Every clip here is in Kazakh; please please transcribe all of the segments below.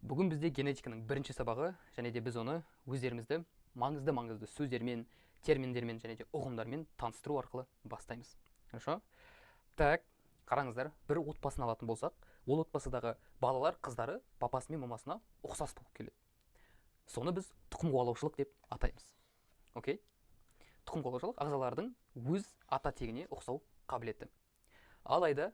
Бүгін бізде генетиканың бірінші сабағы, және де біз оны өздерімізді маңызды сөздермен, терминдермен және де ұғымдармен таныстыру арқылы бастаймыз. Хорошо? Так, қараңыздар, бір отбасын алатын болсақ, ол отбасыдағы балалар, қыздары папасы мен мамасына ұқсас болып келеді. Соны біз тұқым қуалаушылық деп атаймыз. Окей? Тұқым қуалаушылық ағзалардың өз ата тегіне ұқсау қабілеті. Алайда,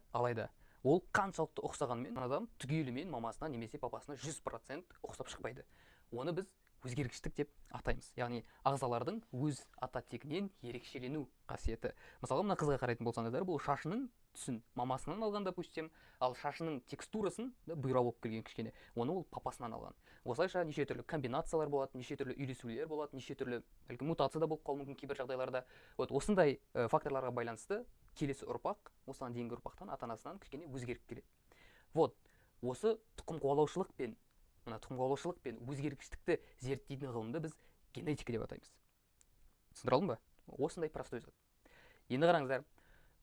ол қаншалықты ұқсағанмен адам түгелімен мамасына немесе папасына 100% ұқсап шықпайды. Оны біз өзгергіштік деп атаймыз. Яғни ағзалардың өз ата тегінен ерекшелену қасиеті. Мысалы, мына қызға қарайтын болсаңыздар, бұл шашының түсін мамасынан алған, допустим, ал шашының текстурасын бұйра болып келген кішкене, оны ол папасынан алған. Осылайша неше түрлі комбинациялар болады, неше түрлі үйлесулер болады, неше түрлі мутация да болып қалуы мүмкін кейбір жағдайларда. Осындай факторларға байланысты келесі ұрпақ, осыдан дейінгі ұрпақтан ата-анасынан кішкене өзгеріп келеді. Осы тұқым қуалаушылық пен өзгергіштікті зерттейтін ғылымды біз генетика деп атаймыз. Түсіндіре алдым ба? Осындай простой зат. Енді қараңыздар,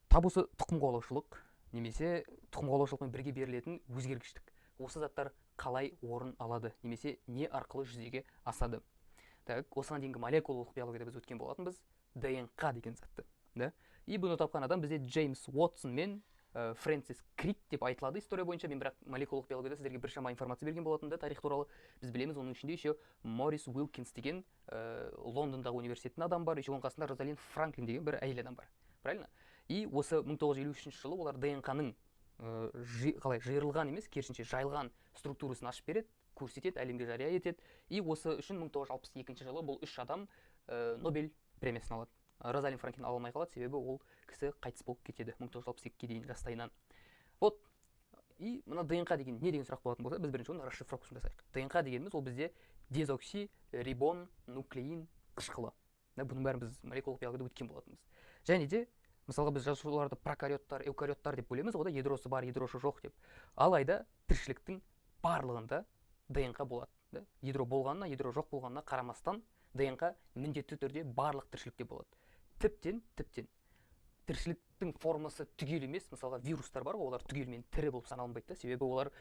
тап осы тұқым қуалаушылық немесе тұқым қуалаушылықпен бірге берілетін өзгергіштік, осы заттар қалай орын алады немесе не арқылы жүзеге асады? Так, осыған дейінгі молекулалық биологияда біз өткен болатынбыз ДНК деген затты. И бұны тапқан адам бізде Джеймс Уотсон мен Фрэнсис Крик деп айтылады история бойынша. Мен бірақ молекулалық биологияда сіздерге біршама информация берген болатын да, тарих туралы. Біз білеміз, оның ішінде еще Морис Уилкинс деген Лондондағы университеттің адам бар, еще оның қасында Розалинд Франклин деген бір әйел адам бар. Правильно? И осы 1953 жылы олар ДНК-ның қалай жиырылған емес, керісінше жайылған структурасын ашып береді, көрсетеді, әлемге жария етеді. И осы үшін 1962 жылы бұл үш адам Нобель премиясын алады. Розалинд Франклин ала алмай қалады, себебі ол кісі қайтыс болып кетеді 1962-ге дейін жастайынан. И мына ДНК деген не деген сұрақ болатын болса, біз бірінші оны расшифровкасын жасайық. ДНК дегеніміз ол бізде дезоксирибонуклеин қышқылы. Бұның бәрін біз молекулалық биологияда өткен болатынбыз. Және де мысалға біз жасушаларды прокариоттар, эукариоттар деп бөлеміз, ода ядросы бар, ядросы жоқ деп. Алайда тіршіліктің барлығында ДНК болады. Ядро болғанына, ядро жоқ болғанына қарамастан ДНК міндетті түрде барлық тіршілікте болады. Тіптен тіршіліктің формасы түгел емес, мысалға вирустар бар, олар түгелмен тірі болып саналынбайды, себебі олар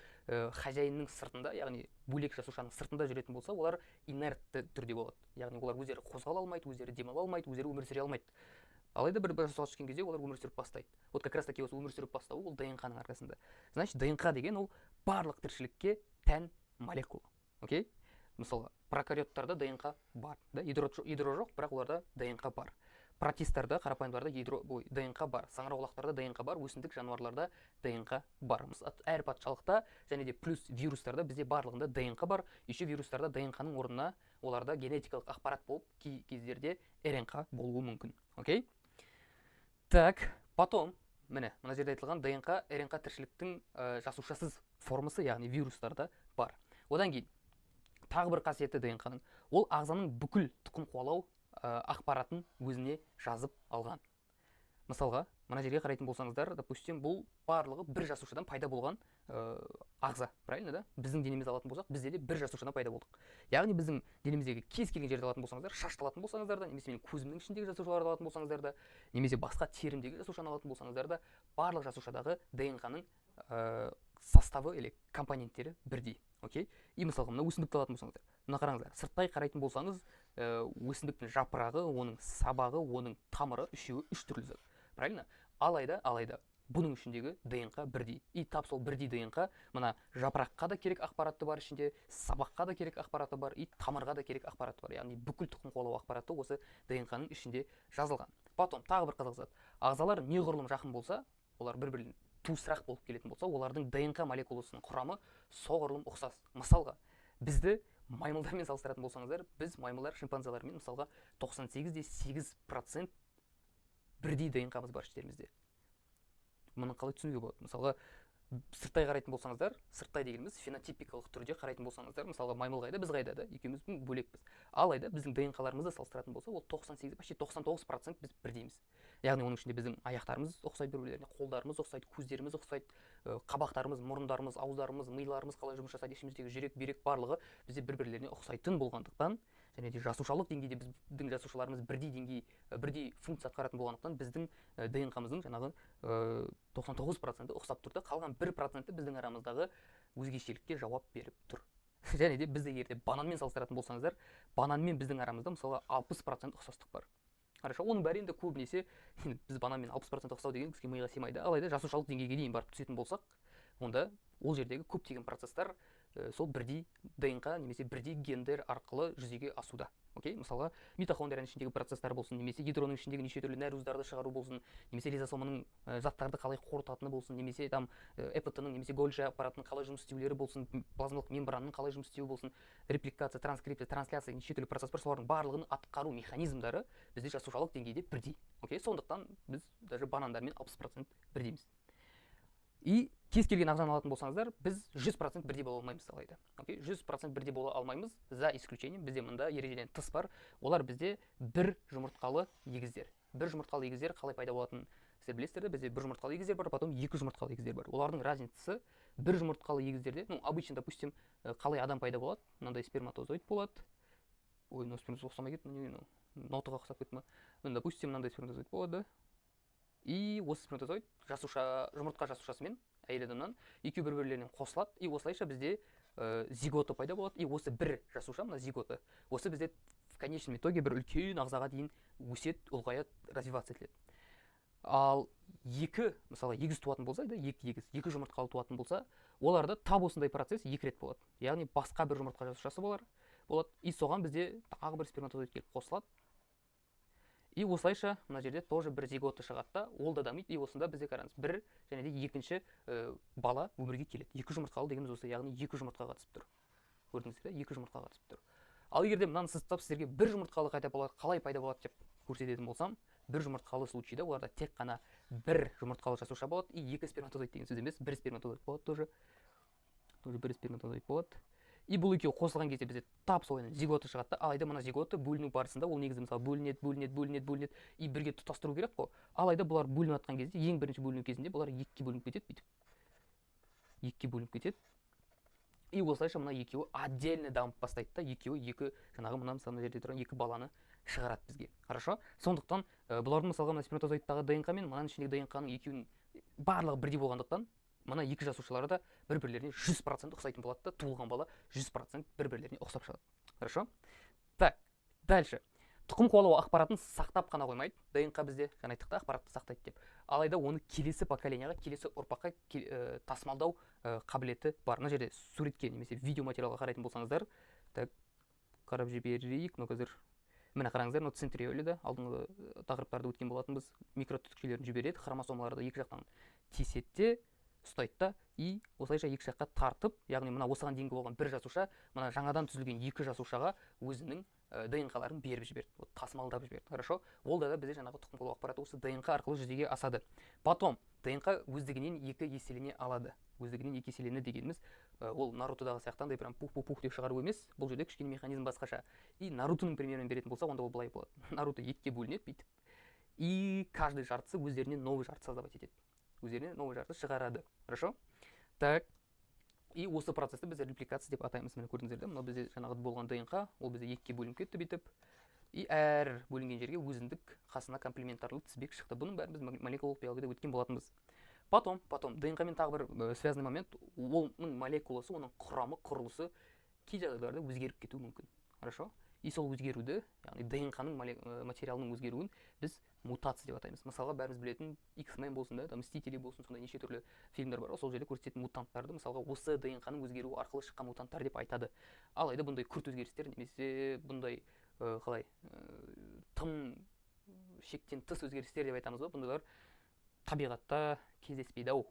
хозяинның сыртында, яғни бөлек жасушаның сыртында жүретін болса, олар инертті түрде болады. Яғни олар өздері қозғала алмайды, өздері демала алмайды, өздері өмір сүре алмайды. Алайда бір жасуға түскен кезде олар өмір сүріп бастайды. Как раз таки осы өмір сүріп бастауы ол ДНК-ның арқасында. Значит, ДНК деген ол барлық тіршілікке тән молекула. Окей? Мысалға, прокариоттарда ДНК бар, ядро жоқ, бірақ оларда ДНК бар. Протистарда, қарапайымдарда ДНК бар, саңырауқұлақтарда ДНК бар, өсімдік жануарларда ДНК бар. Әр патшалықта және де плюс вирустарда бізде барлығында ДНК бар. Еще вирустарда ДНК-ның орнына оларда генетикалық ақпарат болып, кей кездерде РНК болуы мүмкін. Окей? Так, потом, мына жерде айтылған ДНК, РНК тіршіліктің жасушасыз формасы, яғни вирустарда бар. Одан кейін тағы бір қасиеті ДНК-ның, ол ағзаның бүкіл тұқым қуалау ақпаратын өзіне жазып алған. Мысалға, мына жерге қарайтын болсаңыздар, допустим, бұл барлығы бір жасушадан пайда болған ағза, правильно да? Біздің денемізді алатын болсақ, бізде де бір жасушадан пайда болдық. Яғни біздің денеміздегі кез келген жерді алатын болсаңыздар, шашты алатын болсаңыздар да, немесе менің көзімнің ішіндегі жасушаларды алатын болсаңыздар да, немесе басқа терімдегі жасушаны алатын болсаңыздар да, барлық жасушадағы ДНК-ның составы или компоненттері бірдей. Окей? И мысалға, мына өсімдікті алатын болсаңыздар, мына қараңыздар, сырттай қарайтын болсаңыз, өсімдіктің жапырағы, оның сабағы, оның тамыры үшеуі үш түрлі зат. Правильно? Алайда бұның ішіндегі ДНК бірдей. И тап сол бірдей ДНК мына жапыраққа да керек ақпараты бар ішінде, сабаққа да керек ақпараты бар, и тамырға да керек ақпараты бар. Яғни бүкіл тұқым қуалау ақпараты осы ДНК-ның ішінде жазылған. Потом тағы бір қызық зат. Ағзалар неғұрлым жақын болса, олар бір-бірінен туысырақ болып келетін болса, олардың ДНК молекуласының құрамы соғұрлым ұқсас. Мысалға, бізді маймылдармен салыстыратын болсаңыздар, біз маймылдар шимпанзелармен мысалға 98,8% бірдей ДНК-мыз бар іштерімізде. Мұны қалай түсінуге болады? Мысалға, сырттай қарайтын болсаңыздар, сырттай дегеніміз фенотипикалық түрде қарайтын болсаңыздар, мысалға маймыл қайда, біз қайда да, екеуміз бөлекпіз. Алайда біздің ДНК-ларымызды салыстыратын болса, ол 98, почти 99% біз бірдейміз. Яғни оның ішінде біздің аяқтарымыз ұқсайды бір-бірлеріне, қолдарымыз ұқсайды, көздеріміз ұқсайды, қабақтарымыз, мұрындарымыз, ауыздарымыз, миларымыз қалай жұмыс жасайды, ішіміздегі жүрек, бүйрек барлығы бізде бір-бірлеріне ұқсайтын болғандықтан, және де жасушалық деңгейде біздің жасушаларымыз бірдей функция атқаратын болғандықтан, біздің ДНК-мыздың жаңағы 99% ұқсап тұрды, қалған 1% біздің арамыздағы өзгешелікке жауап беріп тұр. және де бізде егер бананмен салыстыратын болсаңыздар, бананмен біздің арамызда мысалы 60% ұқсастық бар. Хорошо, оның бәрі енді көбінесе біз бананмен 60% ұқсау деген бізге миға сыймайды. Алайда жасушалық деңгейге дейін барып түсетін болсақ, онда ол жердегі көптеген процесстер сол бірдей ДНК немесе бірдей гендер арқылы жүзеге асуда. Окей, мысалға митохондрияның ішіндегі процесстер болсын, немесе ядроның ішіндегі неше түрлі нәруыздарды шығару болсын, немесе лизосоманың заттарды қалай қорытатыны болсын, немесе там эпт-ның немесе Гольджи аппаратының қалай жұмыс істеулері болсын, плазмалық мембрананың қалай жұмыс істеуі болсын, репликация, транскрипция, трансляция неше түрлі процесс бар, солардың барлығының атқару механизмдары бізде жасушалық деңгейде бірдей. Окей, сондықтан біз даже банандармен 60% бірдейміз. И кез келген ағзаны алатын болсаңыздар, біз 100% бірдей бола алмаймыз алайда. Окей, 100% бірдей бола алмаймыз, за исключением бізде мында ережеден тыс бар. Олар бізде бір жұмыртқалы егіздер. Бір жұмыртқалы егіздер қалай пайда болатынын сіздер білесіздер, бізде бір жұмыртқалы егіздер бар, потом екі жұмыртқалы егіздер бар. Олардың разницасы бір жұмыртқалы егіздерде, ну, обычно, допустим, қалай адам пайда болады? Мынандай сперматозоид болады. Ой, но сперматозоид ұқсамай кетті, нотаға ұқсап кетті ма? Допустим, мынандай сперматозоид болады. И осы сперматозоид жұмыртқа жасушасымен әйел адамнан екеуі бір-бірлерінен қосылады, и осылайша бізде зигота пайда болады. И осы бір жасуша, мына зигота, осы бізде в конечном итоге бір үлкен ағзаға дейін өсет, ұлғаяды, развиваться етіледі. Ал мысалы егіз туатын болса, екі жұмыртқалы туатын болса, оларда тап осындай процесс екі рет болады. Яғни басқа бір жұмыртқа жасушасы болады, и соған бізде тағы бір сперматозоид келіп қосылады. И осылайша мына жерде тоже бір зигота шығады да, ол да дамиды, и осында бізде қараңыз, бір және де екінші бала өмірге келеді. Екі жұмыртқалы дегеніміз осы, яғни екі жұмыртқа қатысып тұр. Көрдіңіздер, екі жұмыртқа қатысып тұр. Ал егер де мынаны сызып сіздерге бір жұмыртқалы қалай пайда болады деп көрсететін болсам, бір жұмыртқалы случайда оларда тек қана бір жұмыртқалы жасуша болады, и екі сперматозоид деген сөз емес, бір сперматозоид болады тоже бір сперматозоид болады. И бұл екеуі қосылған кезде бізде тап сол зигота шығады. Алайда мына зигота бөліну барысында ол негізі мысалы бөлінеді и бірге тұтастыру керек қой. Алайда бұлар бөлініп жатқан кезде, ең бірінші бөліну кезінде бұлар екіге бөлініп кетеді, бүйтіп. Екіге бөлініп кетеді. И осылайша мына екеуі отдельно дамып бастайды да, екеуі жаңағы мына мысалы жерде тұрған екі баланы шығарады бізге. Хорошо? Сондықтан бұлардың мысалға мына сперматозоидтағы ДНК мен мынаның ішіндегі ДНК-ның екеуінің барлығы бірдей болғандықтан, мына екі жасушалары да бір-бірлеріне 100% ұқсайтын болады да, туылған бала 100% бір-бірлеріне ұқсап шығады. Хорошо? Так, дальше. Тұқым қуалау ақпаратын сақтап қана қоймайды. ДНК бізде, жаңа айттық та, ақпаратты сақтайды деп. Алайда оны келесі поколенияға, келесі ұрпаққа тасымалдау қабілеті бар. Мына жерде суретке немесе видео материалға қарайтын болсаңыздар, так, қарап жіберейік. Қазір міне қараңыздар, центриоли да алдыңғы тақырыптарды өткен болатынбыз. Микротүтікшелерін жібереді, хромосомаларды екі жақтан тесетте ұстайды да, и осылайша екі жаққа тартып, яғни мына осыған дейінгі болған бір жасуша, мына жаңадан түзілген екі жасушаға өзінің ДНК-ларын беріп жіберді, тасымалдап жіберді. Хорошо? Ол да бізде жаңағы тұқым қуалау ақпараты осы ДНК арқылы жүзеге асады. Потом ДНК өздігінен екі еселене алады. Өздігінен екі еселене дегеніміз, ол Нарутодағы сияқтандай прям пух-пух деп шығару емес, бұл жерде кішкене механизм басқаша. И Нарутоның примерін беретін болса, онда ол былай болады. Наруто екіге бөлінеді бүйтіп, и каждый жартысы өздеріне новый жарты создавать етеді. Өздеріне новый жарты шығарады. Хорошо? Так. И осы процесті біз репликация деп атаймыз. Міне көрдіңіздер, мына бізде жаңағы болған ДНК, ол бізде екіге бөлініп кетті бүйтіп. И әр бөлінген жерге өзіндік қасына комплементарлы тізбек шықты. Бұның бәрін біз молекулалық биологияда өткен болатынбыз. Потом ДНК-мен тағы бір связанный момент, оның молекуласы, оның құрамы, құрылысы кей жағдайларда өзгеріп кетуі мүмкін. Хорошо? И сол өзгеруді, яғни ДНК-ның материалының өзгеруін біз мутация деп атаймыз. Мысалға бәріміз білетін X-Men болсын да, Мстители болсын, сондай неше түрлі фильмдер бар. Сол жерде көрсететін мутанттарды мысалға осы ДНК-ның өзгеруі арқылы шыққан мутанттар деп айтады. Алайда бұндай күрт өзгерістер немесе бұндай тым шектен тыс өзгерістер деп айтамыз ба, бұндайлар табиғатта кездеспейді ау.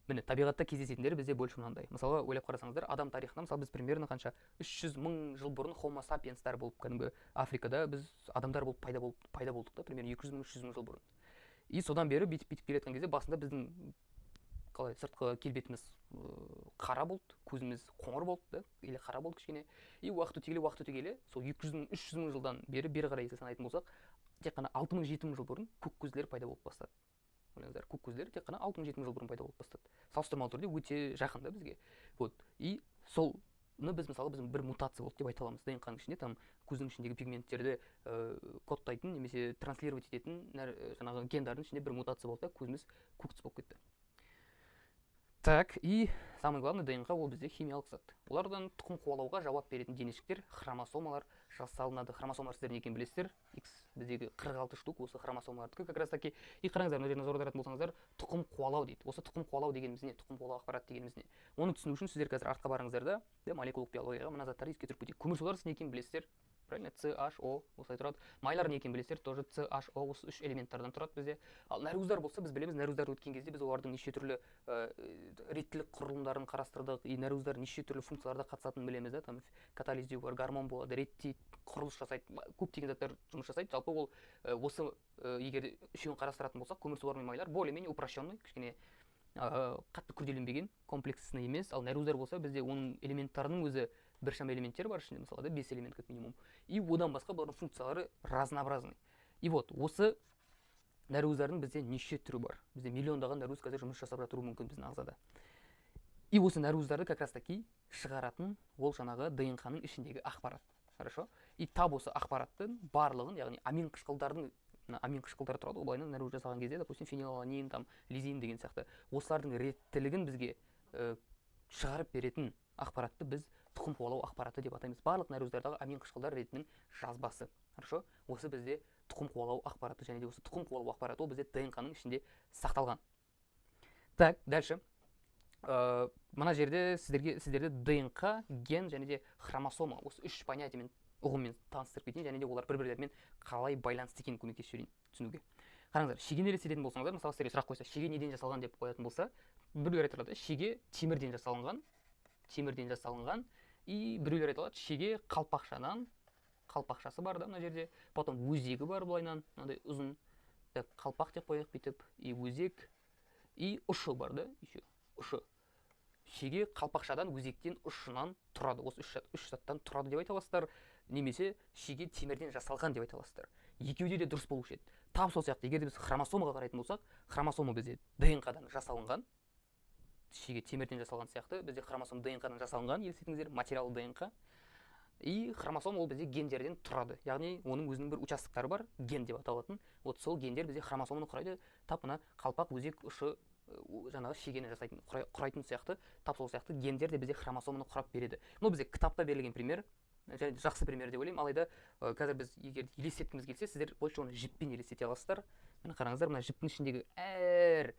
Міне, табиғатта кездесетіндері бізде бөлші мынандай. Мысалға, ойлап қарасаңыздар, адам тарихында, мысалы, біз примерно қанша 300 мың жыл бұрын Homo sapienстар болып, кәдімгі Африкада біз адамдар болып пайда болдық та, примерно 200 мың 300 мың жыл бұрын. И содан бері бүйтіп келе жатқан кезде басында біздің қалай сыртқы келбетіміз қара болды, көзіміз қоңыр болды да, или қара болды кішкене. И уақыт өте келе, сол 200 мың 300 мың жылдан бері қарай санайтын болсақ, тек қана 6 мың 7 мың жыл бұрын көк көзділер пайда болып бастады. Ойлаңыздар, көк көзділер тек қана 6 мың 7 мың жыл бұрын пайда болып бастады. Салыстырмалы түрде өте жақын да бізге. Вот. И солны біз мысалы бір мутация болды деп айта аламыз. ДНК-ның ішінде там көздің ішіндегі пигменттерді кодтайтын немесе транслировать ететін жаңағы гендардың ішінде бір мутация болды да, көзіміз көк түс болып кетті. Так, и самый главный ДНК ол бізде химиялық зат. Олардан тұқым қуалауға жауап беретін денешіктер, хромосомалар жасалынады. Хромосомалар сіздер не екенін білесіздер? X біздегі 46 штук осы хромосомалардікі. Как раз таки, и қараңыздар, мына жеріне назар аударатын болсаңыздар, тұқым қуалау дейді. Осы тұқым қуалау дегеніміз не? Тұқым қуалау ақпарат дегеніміз не? Оны түсіну үшін сіздер қазір артқа барыңыздар да, молекулалық биологияға мына заттарды еске түсіріп кетейік. Көмірсулар не екенін білесіздер? Правильно? CHO осылай тұрады. Майлар не екенін білесіздер? Тоже CHO осы 3 элементтардан тұрады бізде. Ал нәруыздар болса, біз білеміз, нәруыздарды өткен кезде біз олардың неше түрлі реттілік құрылымдарын қарастырдық, и нәруыздар неше түрлі функцияларда қатысатынын білеміз да, там катализдеу бар, гормон болады, реттейді, құрылыс жасайды, көптеген заттар жұмыс жасайды. Жалпы ол осы егер үшеуін қарастыратын болсақ, көмірсулар мен майлар более-менее упрощенный, кішкене қатты күрделенбеген, комплексный емес. Ал нәруыздар болса, бізде оның элементтарының өзі біршама элементтер бар ішінде, мысалы да 5 элемент как минимум. И одан басқа бұлардың функциялары разнообразный. И вот осы нәруыздардың бізде неше түрі бар. Бізде миллиондаған нәруыз қазір жұмыс жасап жатуы мүмкін біздің ағзада. И осы нәруыздарды как раз таки шығаратын ол жаңағы ДНК-ның ішіндегі ақпарат. Хорошо? И тап осы ақпараттың барлығын, яғни амин қышқылдардың, амин қышқылдары тұрады, олайынан нәруыз жасаған кезде, допустим, фенилаланин, там лизин деген сияқты, осылардың реттілігін бізге шығарып беретін ақпаратты біз тұқым қуалау ақпараты деп атаймыз. Барлық нәруыздардағы амин қышқылдар ретінің жазбасы. Хорошо? Осы бізде тұқым қуалау ақпараты, және де осы тұқым қуалау ақпараты ол бізде ДНК-ның ішінде сақталған. Так, дальше. Мына жерде сіздерде ДНК, ген және де хромосома осы 3 понятиемен ұғыммен таныстырып кетейін, және де олар бір-бірлерімен қалай байланысты екенін көмектесіп жіберейін түсінуге. Қараңыздар, шегені елестететін болсаңыздар, мысалы сіздерге сұрақ қойса, шеге неден жасалған деп қоятын болса, біреулер айтады, шеге темірден жасалынған, и біреулер айтады, шеге қалпақшасы бар да мына жерде, потом өзегі бар былайынан, мынандай ұзын, қалпақ деп қояйық бүйтіп, и өзек, и ұшы бар да, еще ұшы. Шеге қалпақшадан, өзектен, ұшынан тұрады. Осы үш заттан тұрады деп айта аласыздар, немесе шеге темірден жасалған деп айта аласыздар. Екеуде де дұрыс болушы еді. Тап сол сияқты, егер де біз хромосомаға қарайтын болсақ, хромосома бізде ДНК-дан жасалынған, шеге темірден жасалған сияқты, бізде хромосом ДНК-дан жасалынған, елестетіңіздер, материал ДНК. И хромосом ол бізде гендерден тұрады. Яғни оның өзінің бір участоктары бар, ген деп аталатын. Вот сол гендер бізде хромосоманы құрайды. Тап мына қалпақ, өзек, ұшы жаңағы шегені жасайтын, құрайтын сияқты, тап сол сияқты гендер де бізде хромосоманы құрап береді. Бұл бізде кітапта берілген пример, және жақсы пример деп ойлаймын. Алайда қазір біз егер елестеткіміз келсе, сіздер больше оны жіппен елестете аласыздар. Міне қараңыздар, мына жіптің ішіндегі әр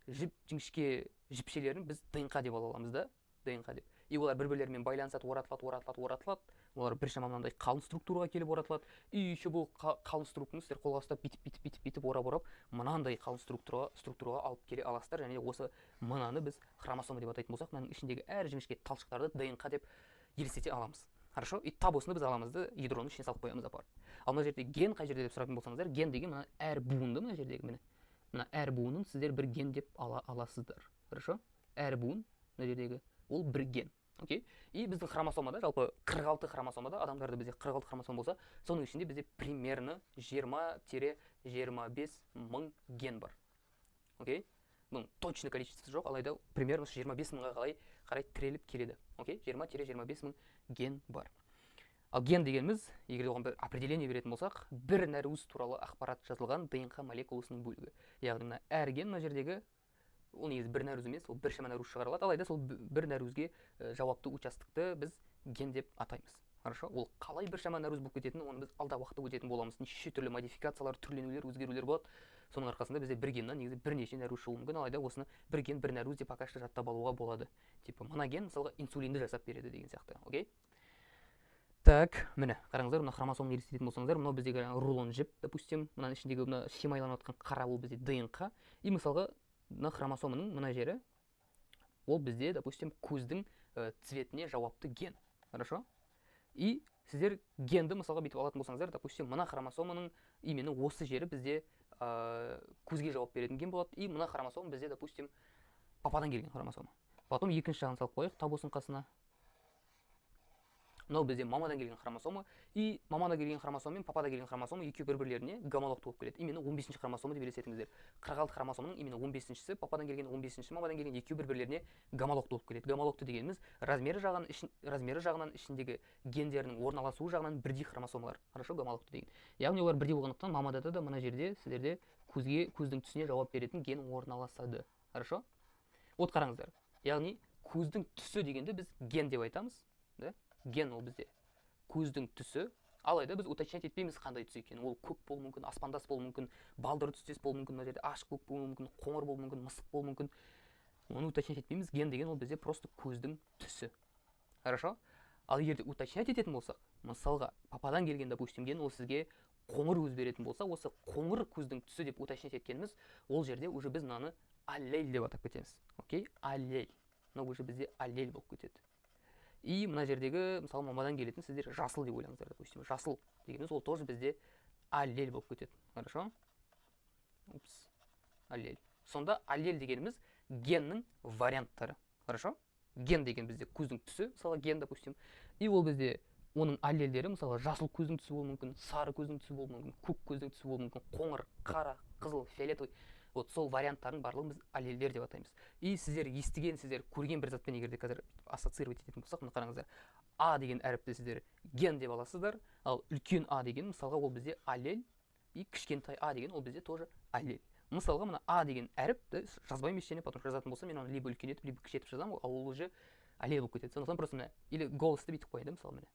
жіп жіңішке жіпшелерін біз ДНК деп ала аламыз да, ДНК деп. И олар бір-бірлерімен байланысады, оратылады. Олар біршама мынандай қалың структураға келіп оратылады. И еще бұл қалың структураны сіздер қолға ұстап бүйтіп орап мынандай қалың структураға алып келе аласыздар. Және осы мынаны біз хромосома деп атайтын болсақ, мынаның ішіндегі әр жіңішке талшықтарды ДНК деп елестете аламыз. Хорошо? И тап осыны біз аламызды ядроның ішіне салып қоямыз апарып. Ал мына жерде ген қай жерде деп сұрайтын болсаңыздар, ген деген мына әр буынды, мына жердегі мына әр буынын сіздер бір ген деп аласыздар. Хорошо? Әр буын мына жердегі ол бір ген. Окей? И біздің хромосомада, жалпы 46 хромосомада, адамдарда бізде 46 хромосом болса, соның ішінде бізде примерно 20-25 мың ген бар. Окей? Бұның точно количествосы жоқ, алайда примерно 25 мыңға қарай тіреліп келеді. Окей? 20-25 мың ген бар. Ал ген дегеніміз, егер оған бір определение беретін болсақ, бір нәруыз туралы ақпарат жазылған ДНК молекуласының бөлігі. Яғни мына әр ген мына жердегі ол негізі бір нәруыз емес, ол біршама нәруыз шығарылады, алайда сол бір нәруізге жауапты участокты біз ген деп атаймыз. Хорошо? Ол қалай біршама нәруіз болып кететінін, оны біз алда уақытта өтетін боламыз. Неше түрлі модификациялар, түрленулер, өзгерулер болады. Соның арқасында бізде бір геннен негізі бірнеше нәруіз шығуы мүмкін, алайда осыны бір ген, бір нәруіз деп пока что жаттап алуға болады. Типа мына ген мысалға инсулинді жасап береді деген сияқты. Окей? Так, міне, қараңыздар, мына хромосомны елестететін болсаңыздар, мынау біздегі рулон жіп, допустим, мынаның ішіндегі мына схемаланып жатқан қара ол бізде ДНК. И мысалға мына хромосомының мына жері ол бізде, допустим, көздің цветіне жауапты ген. Хорошо? И сіздер генді мысалға бүйтіп алатын болсаңыздар, допустим, мына хромосоманың именно осы жері бізде көзге жауап беретін ген болады. И мына хромосом бізде, допустим, пападан келген хромосома. Потом екінші жағын салып қойық, тап осының қасына. Мынау бізде мамадан келген хромосома, и мамадан келген хромосома мен пападан келген хромосома екеуі бір-бірлеріне гомологты болып келеді. Именно 15-ші хромосома деп елестетіңіздер. 46 хромосоманың именно 15-шісі, пападан келген 15-ші, мамадан келген екеуі бір-бірлеріне гомологты болып келеді. Гомологты дегеніміз размері жағынан ішіндегі гендерінің орналасуы жағынан бірдей хромосомалар. Хорошо, гомологты деген. Яғни олар бірдей болғандықтан мамада да мына жерде сіздерде көздің түсіне жауап беретін ген орналасады. Хорошо? Вот қараңыздар. яғни көздің түсі дегенде біз ген деп айтамыз, да? Ген ол бізде көздің түсі, алайда біз уточнять етпейміз қандай түс екенін. Ол көк болуы мүмкін, аспандас болуы мүмкін, балдыр түстес болуы мүмкін, мына жерде ашық көк болуы мүмкін, қоңыр болуы мүмкін, мысық болуы мүмкін. Оны уточнять етпейміз. Ген деген ол бізде просто көздің түсі. Хорошо? Ал егер де уточнять ететін болсақ, мысалға пападан келген, допустим, ген ол сізге қоңыр көз беретін болса, осы қоңыр көздің түсі деп уточнять еткеніміз, ол жерде уже біз мынаны аллель деп атап кетеміз. Окей? Аллель. Мына уже бізде аллель болып кетеді. И мына жердегі, мысалы, мамадан келетін сіздер жасыл деп ойлаңыздар, допустим. Жасыл дегеніміз ол тоже бізде аллель болып кетеді. Хорошо? Упс. Аллель. Сонда аллель дегеніміз геннің варианттары. Хорошо? Ген деген бізде көздің түсі, мысалы ген, допустим. И ол бізде оның аллельдері, мысалы жасыл көздің түсі болуы мүмкін, сары көздің түсі болуы мүмкін, көк көздің түсі болуы мүмкін, қоңыр, қара, қызыл, фиолетовый. Вот сол варианттарын барлығын біз аллельдер деп атаймыз. И сіздер естіген, сіздер көрген бір затпен егерде қазір ассоциировать ететін болсақ, мына қараңыздар. А деген әріпті сіздер ген деп аласыздар, ал үлкен А деген мысалға ол бізде аллель, и кішкентай А деген ол бізде тоже аллель. Мысалға мына А деген әріпті жазбаймын ештеңе, потому что жазатын болсам мен оны либо үлкен етіп, либо кіші етіп жазамын, ал ол уже аллель болып кетеді. Сондықтан просто мына или голосты бүйтіп қояйын да, мысалы міне.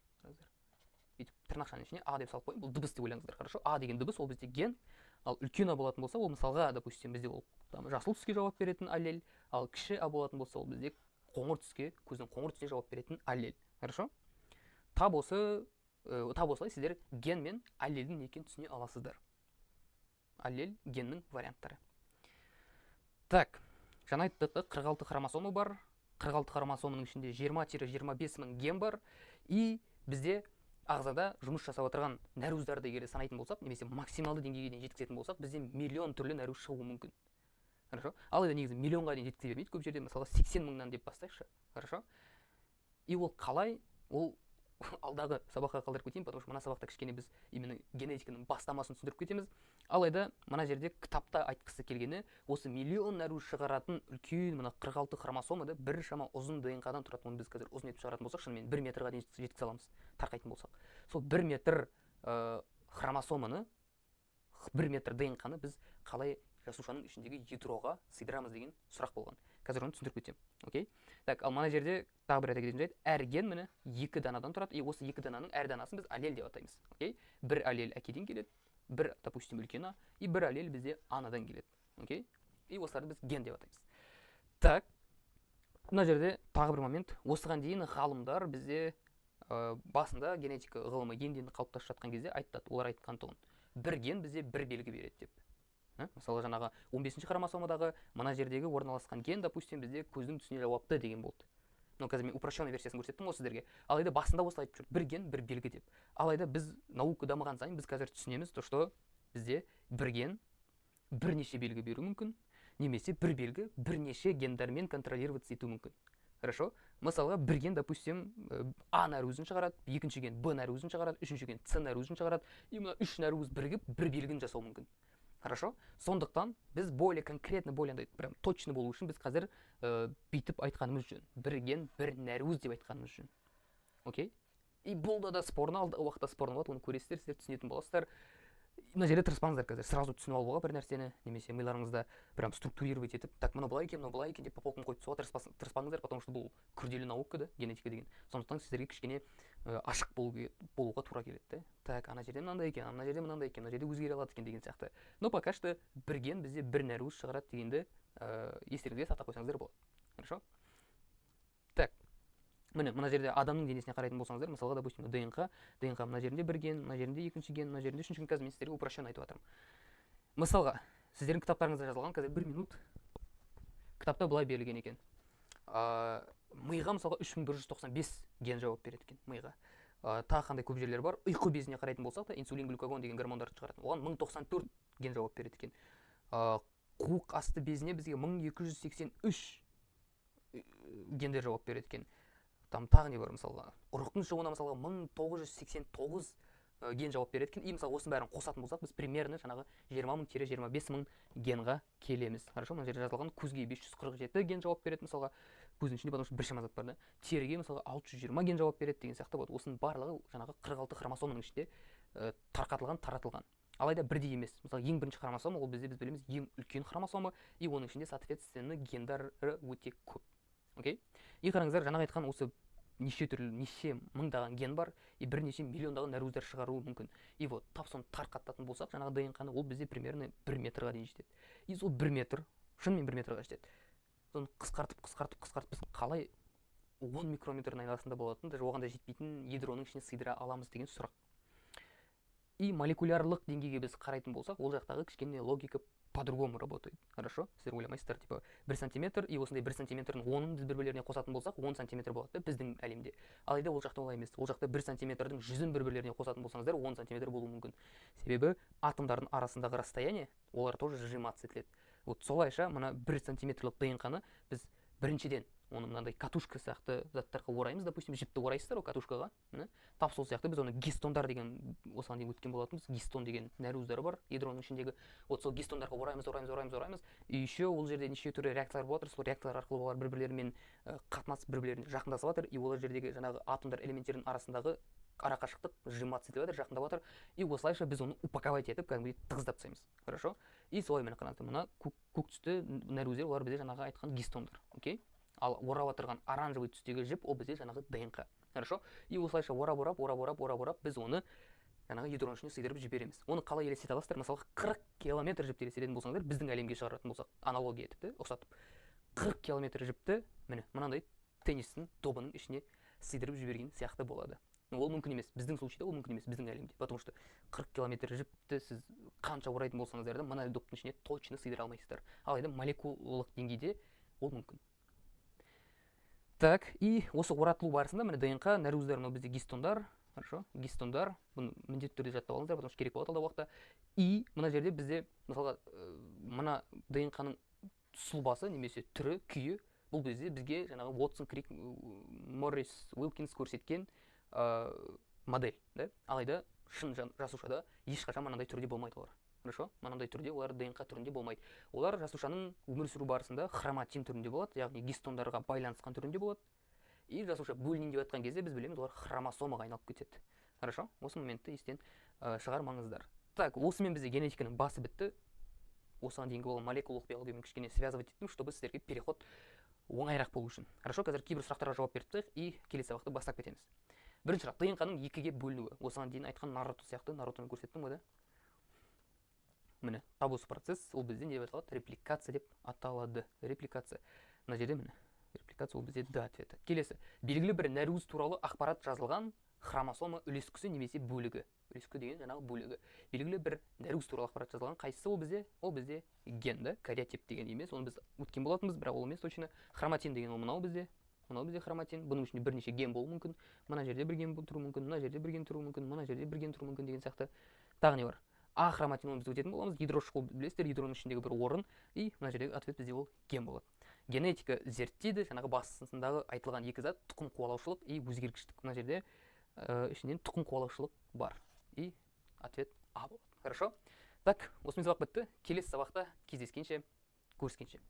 Бүйтіп тырнақшаның ішіне А деп салып қойын, бұл дыбыс деп ойлаңыздар, хорошо? А деген дыбыс ол бізде ген, ал үлкен А болатын болса, ол мысалға, допустим, бізде ол жасыл түске жауап беретін аллель, ал кіші А болатын болса, ол бізде қоңыр түске, көздің қоңыр түсіне жауап беретін аллель, хорошо? Тап осылай сіздер ген мен аллельдің не екенін түсіне аласыздар. Аллель геннің варианттары. Так, жаңа айттық, 46 хромосомы бар. 46 хромосомының ішінде 20-25 мың ген бар. И бізде ағзада жұмыс жасап отырған нәруыздарды егер санайтын болсақ, немесе максималды деңгейге дейін жеткізетін болсақ, бізде миллион түрлі нәруыз шығуы мүмкін. Хорошо? Алайда негізі миллионға дейін жеткізе бермейді, көп жерде мысалы 80 мыңнан деп бастайықшы. Хорошо? И ол қалай? Ол алдағы сабаққа қалдырып кетейін, потому что мына сабақта кішкене біз именно генетиканың бастамасын түсіндіріп кетеміз. Алайда мына жерде кітапта айтқысы келгені, осы миллион нәруыз шығаратын үлкен мына 46 хромосомада бір шама ұзын ДНК-дан тұратын. Оны біз қазір ұзын етіп шығаратын болсақ, шынымен 1 метрға дейін жеткізе аламыз, тарқайтын болсақ. Сол 1 метр хромосоманы, 1 метр ДНК-ны біз қалай жасушаның ішіндегі ядроға сыйдырамыз деген сұрақ болған. Қазір оны түсіндіріп кетемін. Окей? Так, ал мына жерде тағы бір айта кететін жайт, әр ген міне 2 данадан тұрады, и осы 2 дананың әр данасын біз аллель деп атаймыз. Окей? Бір аллель әкеден келеді, бір, допустим, үлкен А, и бір аллель бізде анадан келеді. Окей? И осыларды біз ген деп атаймыз. Так, мына жерде тағы бір момент. Осыған дейін ғалымдар бізде басында генетика ғылымы енді қалыптасып жатқан кезде айтады, олар айтқан тұғын. Бір ген бізде бір белгі береді деп. Мысалы жаңағы 15-ші хромосомадағы мына жердегі орналасқан ген, допустим, бізде көздің түсіне жауапты деген болды. Но қазір мен упрощенный версиясын көрсеттім ғой сіздерге. Алайда басында осылай айтып жүр, бір ген, бір белгі деп. Алайда біз наука дамыған сайын біз қазір түсінеміз, то что бізде бір ген бірнеше белгі беру мүмкін, немесе бір белгі бірнеше гендармен контролироваться ету мүмкін. Хорошо? Мысалға бір ген, допустим, А нәруызын шығарады, екінші ген Б нәруызын шығарады, үшінші ген С нәруызын шығарады, и мына үш нәруыз бірігіп бір белгіні жасау мүмкін. Хорошо? Сондықтан біз более конкретно, более прям точно болу үшін біз қазір бүйтіп айтқанымыз жөн. Бір ген, бір нәруыз деп айтқанымыз жөн. Окей? И бұл да спорно, алдағы уақытта спорно болады, оны көресіздер, сіздер түсінетін боласыздар. Мына жерде тырыспаңыздар қазір, сразу түсініп алуға бір нәрсені, немесе миларыңызда прям структурировать етіп, так, мына былай екен деп по полкам қойып түсуға тырыспаңыздар, потому что бұл күрделі наука да, генетика деген. Сондықтан сіздерге кішкене ашық болуға тура келеді. Так, ана жерде мынандай екен, ана жерде мынандай екен, ана жерде өзгере алады екен деген сияқты. Но пока что бір ген бізде бір нәруыз шығарады дегенді естеріңізге сақта қойсаңыздар болады. Хорошо? Так. Мына жерде адамның денесіне қарайтын болсаңыздар, мысалға, допустим, ДНК мына жерінде бір ген, мына жерінде екінші ген, мына жерінде үшінші ген. Қазір мен сіздерге упрощенно айтып жатырмын. Мысалға, сіздердің кітаптарыңызда жазылған, қазір 1 минут кітапта былай берілген екен. Миға мысалға 3195 ген жауап береді екен, миға. Тағы қандай көп жерлер бар. Ұйқы безіне қарайтын болсақ та, инсулин, глюкагон деген гормондарды шығаратын. Оған 1094 ген жауап береді екен. Қуық асты безіне бізге 1283 гендер жауап береді екен. Тағы не бар, мысалға, ұрықтың шығуына мысалға 1989 ген жауап береді екен. И мысалы осының бәрін қосатын болсақ, біз примерно жаңағы 20-25 мың генға келеміз. Хорошо, мына жерде жазылған көзге 547 ген жауап береді, мысалға, көздің ішінде, потому что біршама зат бар да. Теріге мысалы 620 ген жауап береді деген сияқты болады. Осының барлығы жаңағы 46 хромосоманың ішінде таратылған. Алайда бірдей емес. Мысалы, ең бірінші хромосома ол біз білеміз ең үлкен хромосома, и оның ішінде соответственно гендары өте көп. окей. И қараңыздар, жаңағы айтқан осы неше мыңдаған ген бар, и бірнеше миллиондаған нәруыздар шығаруы мүмкін. И вот тап соны тарқататын болсақ, жаңағы ДНК-ны ол бізде примерно 1 метрға дейін жетеді. И сол 1 метр, шынымен 1 метрға жетеді. Соны қысқартып біз қалай 10 микрометрдің айналасында болатын, даже оған да жетпейтін ядроның ішіне сыйдыра аламыз деген сұрақ. И молекулярлық деңгейге біз қарайтын болсақ, ол жақтағы кішкене логика по-другому работает. Хорошо? Сіздер ойламайсыздар, типа 1 сантиметр, и осындай 1 сантиметрдің 10-ын біз бір-бірлеріне қосатын болсақ, 10 сантиметр болады біздің әлемде. Алайда ол жақта олай емес. Ол жақта 1 сантиметрдің 100-ін бір-бірлеріне қосатын болсаңыздар, 10 сантиметр болуы мүмкін. Себебі атомдардың арасындағы расстояние, олар тоже сжиматься етіледі. Вот солайша мына 1 сантиметрлік ДНК-ны біз біріншіден оны мынандай катушка сияқты заттарға ораймыз, допустим, жіпті орайсыздар ол катушкаға. Тап сол сияқты біз оны гистондар деген, осыған дейін өткен болатынбыз, гистон деген нәруыздары бар ядроның ішіндегі. Вот сол гистондарға ораймыз. И еще ол жерде неше түрлі реакциялар болады, сол реакциялар арқылы олар бір-бірлерімен қатынасып, бір-бірлеріне жақындасып жатыр, и олар жердегі жаңағы атомдар элементтердің арасындағы арақашықтық сжиматься етіп жатыр, жақындап жатыр. И осылайша біз оны упаковать етіп, кәдімгідей тығыздап тастаймыз. Хорошо? И солай міне қараңыздар, мына көк түсті нәруіздер, олар бізде жаңағы айтқан гистондар, окей? Ал орап отырған оранжевый түстегі жіп, ол бізде жаңағы ДНК. Хорошо? И осылайша орап біз оны жаңағы ядроның ішіне сыйдырып жібереміз. Оны қалай елестете аласыздар? Мысалы 40 километр жіпті елестететін болсаңыздар, біздің әлемге шығаратын болсақ, аналогия етіп, ұқсатып. 40 километр жіпті, міне, мынандай теннистің добының ішіне сыйдырып жіберген сияқты болады. Ол мүмкін емес, біздің случайда ол мүмкін емес біздің әлемде, потому что 40 километр жіпті сіз қанша орайтын болсаңыздар да, мына доптың ішіне точно сыйдыра алмайсыздар. Алайда молекулалық деңгейде ол мүмкін. Так, и осы оратылу барысында міне ДНК нәруыздар, мынау бізде гистондар, хорошо, гистондар, бұны міндетті түрде жаттап алыңыздар, потому что керек болады алдағы уақытта. И мына жерде бізде мысалға мына ДНК-ның сұлбасы немесе түрі, күйі, бұл бізге жаңағы Уотсон, Крик, Моррис, Уилкинс көрсеткен модель, да? Алайда шын жасушада ешқашан мынандай түрде болмайды олар. Хорошо? Мынандай түрде олар ДНК түрінде болмайды. Олар жасушаның өмір сүру барысында хроматин түрінде болады, яғни гистондарға байланысқан түрінде болады. И жасуша бөлінейін деп жатқан кезде біз білеміз, олар хромосомаға айналып кетеді. Хорошо? Осы моментті естен шығармаңыздар. Так, осымен бізде генетиканың басы бітті. Осыған дейінгі болған молекулалық биологиямен кішкене связывать еттім, чтобы сіздерге переход оңайырақ болу үшін. Хорошо? Қазір кейбір сұрақтарға жауап беріп тұрайық и келесі сабақты бастап кетеміз. Бірінші сұрақ, ДНК-ның екіге бөлінуі. Осыған дейін айтқан Наруто сияқты, Нарутоны көрсеттім ғой да? Міне, табыс процесс, ол бізде не деп аталады? Репликация деп аталады. Репликация. Мына жерде міне. Репликация ол бізде да ответі. Келесі, белгілі бір нәруыз туралы ақпарат жазылған хромосома үлескісі немесе бөлігі. Үлескі деген жаңағы бөлігі. Белгілі бір нәруыз туралы ақпарат жазылған қайсысы ол бізде? Ол бізде ген, да? Кариотип деген емес. Оны біз өткен болатынбыз, бірақ ол емес точно. Хроматин деген ол мынау бізде. Мынау бізде хроматин. Бұның ішінде бірнеше ген болуы мүмкін. Мына жерде бір ген тұруы мүмкін, мына жерде бір ген тұруы мүмкін, мына жерде бір ген тұруы мүмкін деген сияқты. Тағы не бар? А хроматин оны біз өтетін боламыз. Гидрошқол білесіздер, гидроның ішіндегі бір орын, и мына жердегі ответ бізде ол ген болады. Генетика зерттейді, жаңағы басысындағы айтылған екі зат тұқым қуалаушылық и өзгергіштік. Мына жерде ішінен тұқым қуалаушылық бар. И ответ А болады. Хорошо? Так, осымен сабақ бітті. Келесі сабақта кездескенше, көріскенше.